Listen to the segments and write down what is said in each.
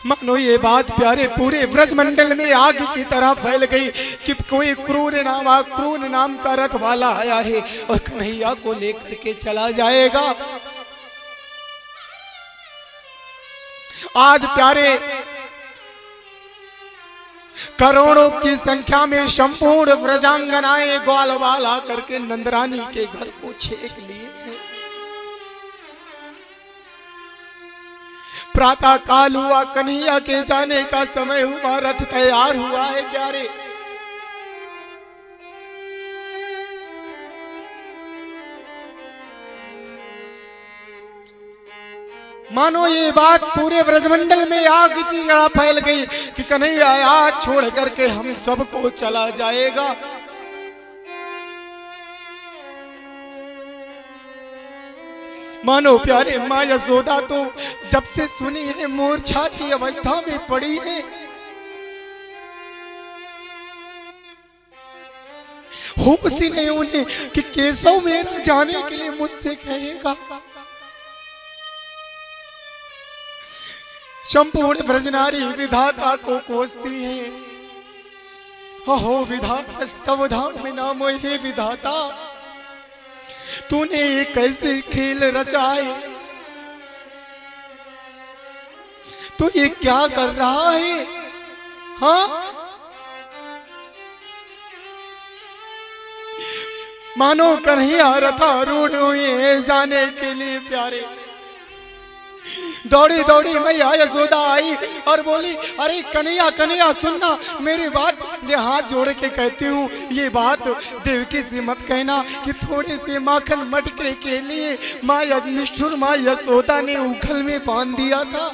मानो ये बात प्यारे पूरे ब्रजमंडल में आग की तरह फैल गई कि कोई क्रूर नाम का रथ वाला आया है और कन्हैया को लेकर के चला जाएगा। आज प्यारे करोड़ों की संख्या में संपूर्ण ब्रजांगनाएं ग्वाल बाल आकर के नंदरानी के घर को छेक लिए हैं। प्रातः काल हुआ, कन्हैया के जाने का समय हुआ, रथ तैयार हुआ है प्यारे। मानो ये बात पूरे ब्रजमंडल में आग की तरह फैल गई कि कन्हैया आज छोड़ करके हम सबको चला जाएगा। मानो प्यारे माँ यशोदा तो जब से सुनी है मूर्छा की अवस्था में पड़ी है। होश ही नहीं उन्हें कि केशव मेरा जाने के लिए मुझसे कहेगा। संपूर्ण ब्रजनारी विधाता को कोसती है, हो विधाता स्तव धाम में नाम हे विधाता, तूने कैसे खेल रचाए, तू ये क्या कर रहा है? हाँ, मानो कन्हैया रथारूढ़ हुए जाने के लिए प्यारे। दौड़ी दौड़ी मैया यशोदा आई और बोली, अरे कन्हैया कन्हैया सुनना मेरी बात, हाथ जोड़ के कहती हूँ ये बात देवकी से मत कहना कि थोड़े से माखन मटके के लिए माँ निष्ठुर माँ यशोदा ने उखल में बांध दिया था।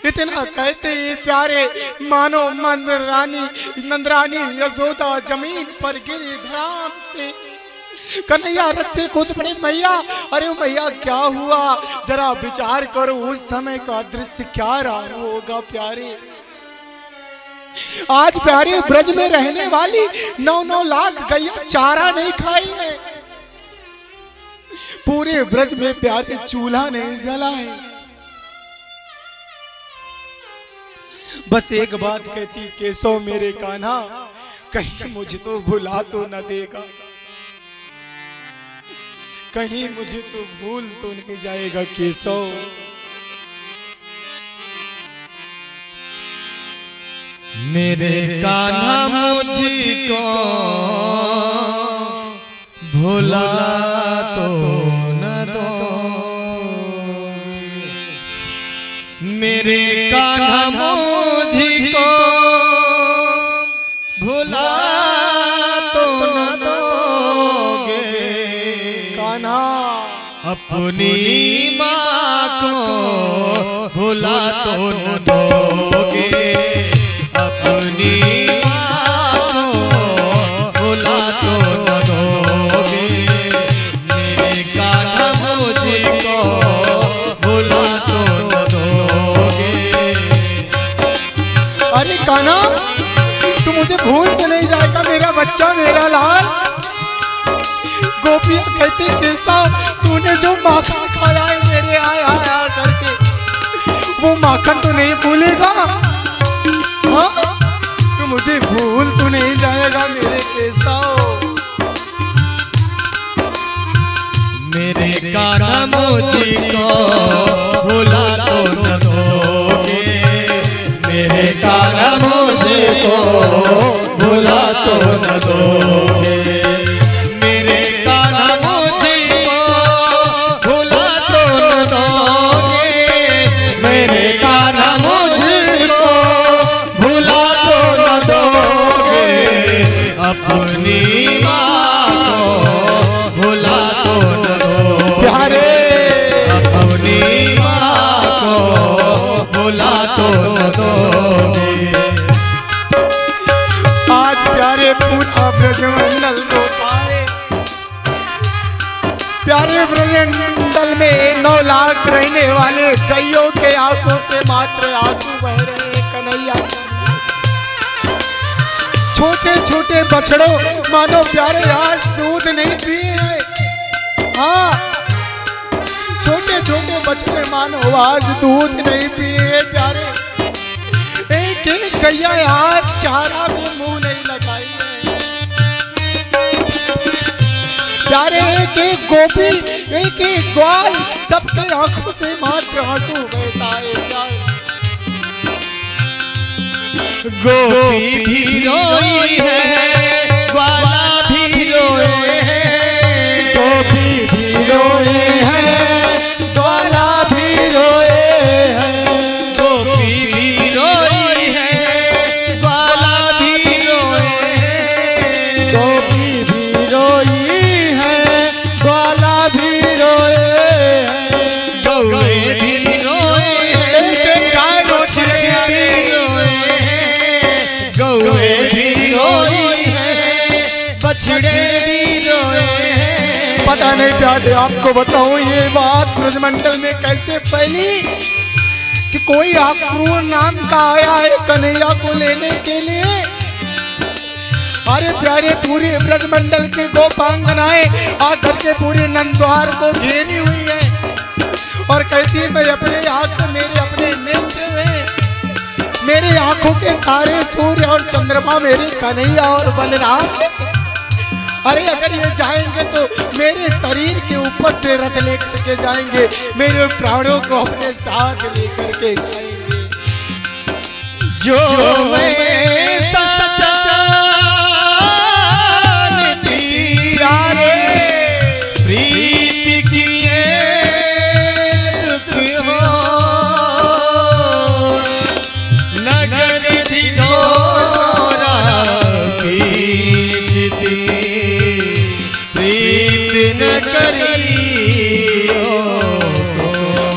इतना कहते ही प्यारे मानो नंदरानी यशोदा जमीन पर गिरी धड़ाम से। कन्हैया रथ से कूद पड़े, मैया अरे मैया क्या हुआ, जरा विचार करो उस समय का दृश्य क्या रहा होगा प्यारे। आज प्यारे ब्रज में रहने वाली 9-9 लाख गैया चारा नहीं खाई है। पूरे ब्रज में प्यारे चूल्हा नहीं जला है। बस एक बात कहती, केशव मेरे कान्हा कहीं मुझे तो भुला तो न देगा, कहीं मुझे तो भूल तो नहीं जाएगा केशव। मेरे कान्हा मुझको भुला तो न दो, मेरे कान्हा मुझको भुला तो न दोगे, कान्हा अपनी माँ को भुला तो न दोगे, अपनी माँ को भुला तो न दोगे, मेरे कान्हा मुझको भुला तो न दोगे। अरे कान्हा तू मुझे भूल तो नहीं जाएगा मेरा बच्चा मेरा लाल। गोपियां कहती केशव तूने जो माखन खाया है मेरे आया करके, वो माखन तो नहीं भूलेगा? हाँ तू मुझे भूल तो नहीं जाएगा मेरे केशव। मेरे कान्हा मुझको भुला तो न दोगे, मेरे कान्हा मुझको भुला तो न दोगे, मेरे कान्हा मुझको भुला तो न दोगे, मेरे कान्हा मुझको भुला तो न दोगे, अपनी माँ को भुला तो न दोगे, प्यारे अपनी माँ को भुला तो न दोगे। आज प्यारे पूरा ब्रजमंडल रोता है। प्यारे ब्रजमंडल में 9 लाख रहने वाले गैयों के आंखों से मात्र आंसू बह रहे हैं। कन्हैया छोटे छोटे बछड़ों मानो प्यारे आज दूध नहीं पिए हैं। हाँ, छोटे छोटे बछड़े मानो आज दूध नहीं पिए प्यारे। एक एक गैया आज चारा में मुंह नहीं लगाई है प्यारे। एक एक गोपी, एक एक ग्वाल, सबके आंखों से मात्र आंसू बहता है प्यारे। गोपी भी रोई है, ग्वाला भी रोए हैं। गोपी भी रोए हैं, ग्वाला भी रोए हैं। गोपी भी रोई है, ग्वाला भी रोए हैं। गोपी भी रोई है, ग्वाला भी रोए हैं। गौए भी रोए हैं, गाय बछड़े भी रोए हैं। गौए भी रोई है, बछड़े भी रोए हैं। पता नहीं प्यारे आपको बताऊं ये बात ब्रजमंडल में कैसे फैली कि कोई अक्रूर नाम का आया है कन्हैया को लेने के लिए। अरे प्यारे पूरे ब्रजमंडल की गोपांगनाएं आकर के पूरे नंदद्वार को घेरी हुई है और कहती मैं अपने आंख, मेरे अपने नेत्र में मेरे आंखों के तारे सूर्य और चंद्रमा मेरे कन्हैया और बलराम। अरे अगर ये जाएंगे तो मेरे शरीर के ऊपर से रथ लेकर के जाएंगे, मेरे प्राणों को अपने साथ लेकर के जाएंगे। जो मैं सच्चा प्यारे प्रीति किए दुख हो नगर ढिढोरा पीटती प्रीत न करियो।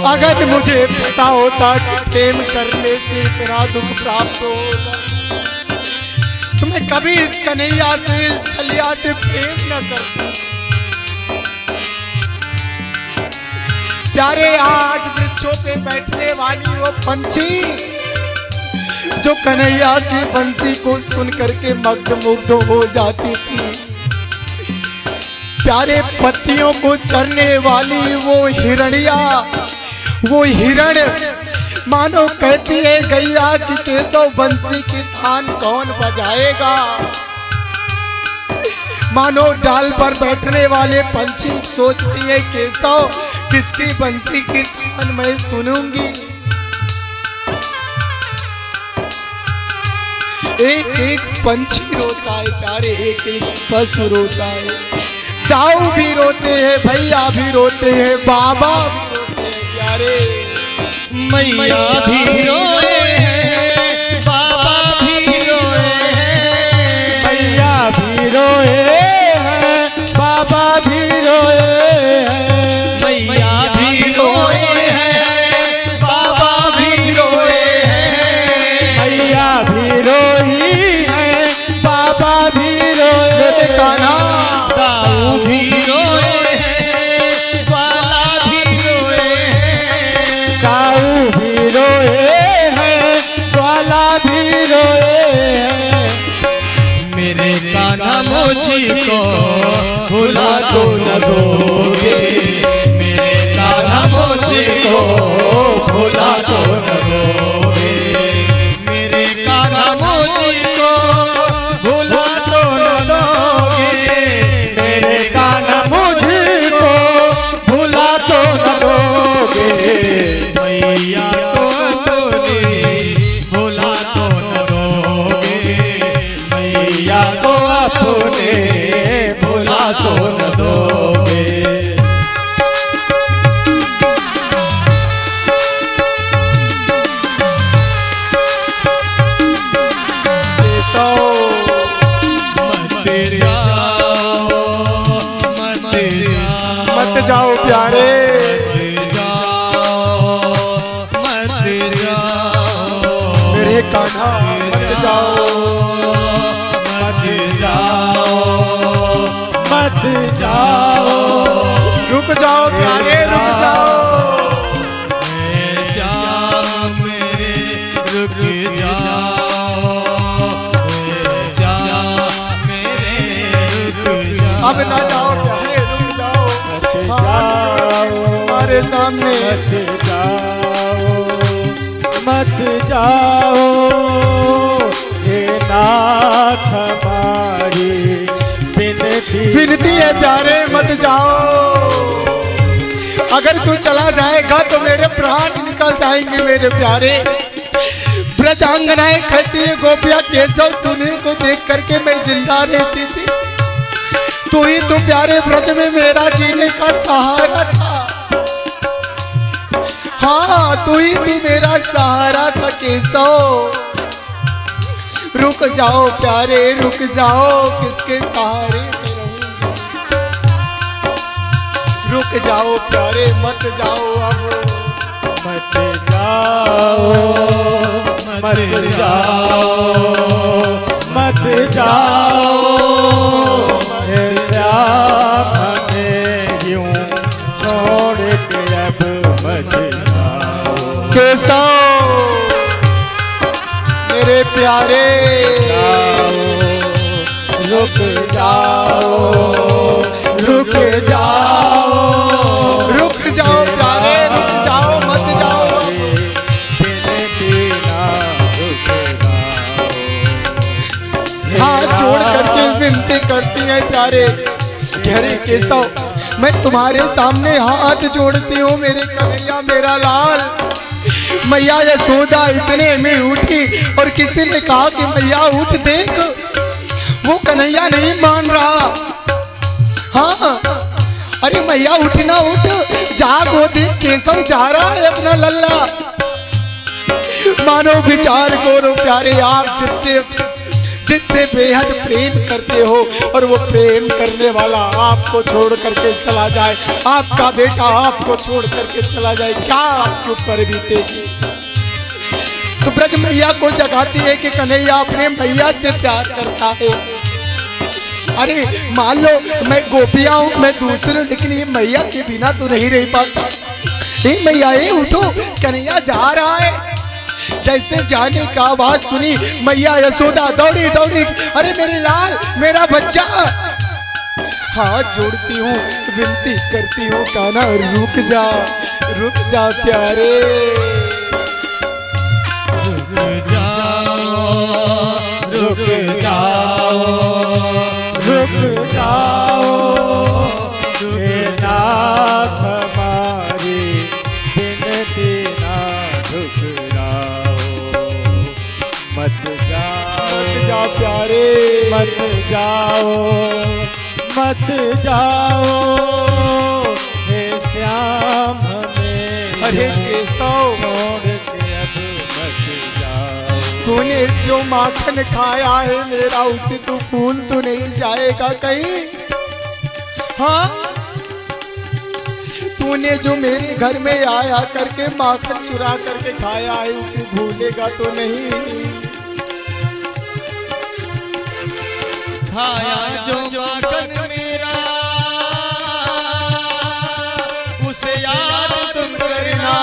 अगर मुझे पता होता कि प्रेम करने से इतना दुख प्राप्त होगा तो मैं कभी इस कन्हैया से, इस छलिया से प्रेम न करती। प्यारे आज वृक्षों पे बैठने वाली वो पंछी जो कन्हैया की बंसी को सुन करके मुग्ध हो जाती थी, प्यारे पत्तियों को चरने वाली वो हिरणिया, वो हिरण मानो कहती है गैया कि केशव बंसी की थान कौन बजाएगा। मानो डाल पर बैठने वाले पंछी सोचती है केशव किसकी बंसी की थान मैं सुनूंगी। एक एक पंछी रोता है प्यारे, एक एक पशु रोता है। दाऊ भी रोते हैं, भैया भी रोते हैं, बाबा भी रोते हैं प्यारे। मैया भी रोए हैं, बाबा भी रोए हैं। भैया भी रोए हैं, बाबा भी रोए हैं। मैया भी रोए हैं, बाबा भी रोए हैं। भैया भी रोई है, बाबा भी रोए। कान्हा दाऊ भी रोए हैं, ग्वाला भी रोए हैं। दाऊ भी रोए हैं, ग्वाला भी रोए हैं। मेरे कान्हा मुझको भुला तो न दोगे। मेरे कान्हा मुझको भुला तो न दोगे। मेरे कान्हा मुझको भुला तो न दोगे। मेरे कान्हा मुझको भुला तो न दोगे। मैया तो अपने भुला तो न दोगे। मैया तो अपने भुला तो न दोगे। मत जाओ प्यारे, मेरे कान्हा मत जाओ, मत जाओ, रुक जाओ प्यारे, रुक जाओ। रुक जाओ, अब ना जाओ प्यारे, रुक जाओ, हमारे सामने मत जाओ हे नाथ हमारी विनती है प्यारे, मत जाओ। अगर तू चला जाएगा तो मेरे प्राण निकल जाएंगे मेरे प्यारे। ब्रजांगनाएं कहती है गोपिया केशव तूने को देख करके मैं जिंदा रहती थी, तू ही तो प्यारे ब्रज में मेरा जीने का सहारा था। हाँ तू ही तू मेरा सहारा था केशव। रुक जाओ प्यारे, रुक जाओ, किसके सहारे में रहूंगी। रुक जाओ प्यारे, मत जाओ अब, मत जाओ, मत जाओ, मत जाओ हे राम हमें यूं छोड़ के अब मत जाओ। केशव मेरे प्यारे रुक जाओ, रुक जाओ, रुक जाओ प्यारे, रुक जाओ, मत जाओ। हाथ जोड़ करके विनती करती है प्यारे, घरे केशव मैं तुम्हारे सामने हाथ जोड़ती हूँ मेरे कन्हैया मेरा लाल। मैया यशोदा इतने में उठी और किसी ने कहा कि मैया उठ देख, वो कन्हैया नहीं मान रहा। हाँ अरे मैया उठना, उठ जाग, वो देख केशव जा रहा है अपना लल्ला। मानो विचार करो प्यारे, आप जिससे बेहद प्रेम करते हो और वो प्रेम करने वाला आपको छोड़ करके चला जाए, आपका बेटा आपको छोड़ करके चला जाए, क्या आपके ऊपर बीतेगी। तो ब्रज मैया को जगाती है कि कन्हैया अपने मैया से प्यार करता है। अरे मान लो मैं गोपिया हूँ, मैं दूसरे, लेकिन ये मैया के बिना तो नहीं रह पाता। मैया ये उठो, कन्हैया जा रहा है। जैसे जाने का आवाज सुनी मैया यशोदा दौड़ी दौड़ी, अरे मेरे लाल, मेरा बच्चा। हाथ जोड़ती हूँ, विनती करती हूँ, कान्हा रुक जा, रुक जा प्यारे, रुक जाओ, रुक जाओ, रुक जाओ हे नाथ हमारी बिनती ना ठुकराओ। मत जाओ, मत जा प्यारे, मत जाओ, मत जाओ हे श्याम हमें अरे केशव छोड़ के अब मत जाओ। तूने जो माखन खाया है मेरा, उसे तू भूल तो नहीं जाएगा कहीं। हाँ तूने जो मेरे घर में आया करके माखन चुरा करके खाया है, उसे भूलेगा तो नहीं। खाया जो माखन मेरा उसे याद तुम करना,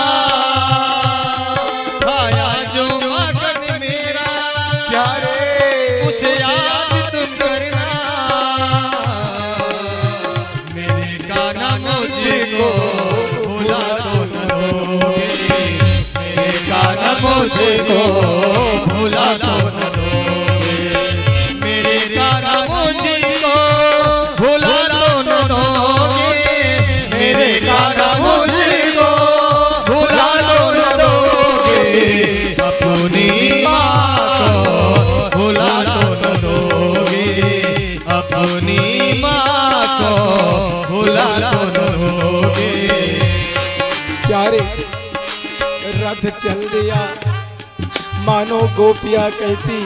खाया जो माखन मेरा प्यारे उसे याद तुम करना। मेरे कान्हा मुझको भुला तो न दोगे, मेरे कान्हा मुझको भुला तो न दोगे, मेरे कान्हा मुझको भुला तो न दोगे, मेरे कान्हा मुझको भुला तो न दोगे। अपनी माँ को भुला तो न दोगे, अपनी माँ को भुला तो न दोगे। प्यारे रथ चल दिया, मानो गोपिया कहती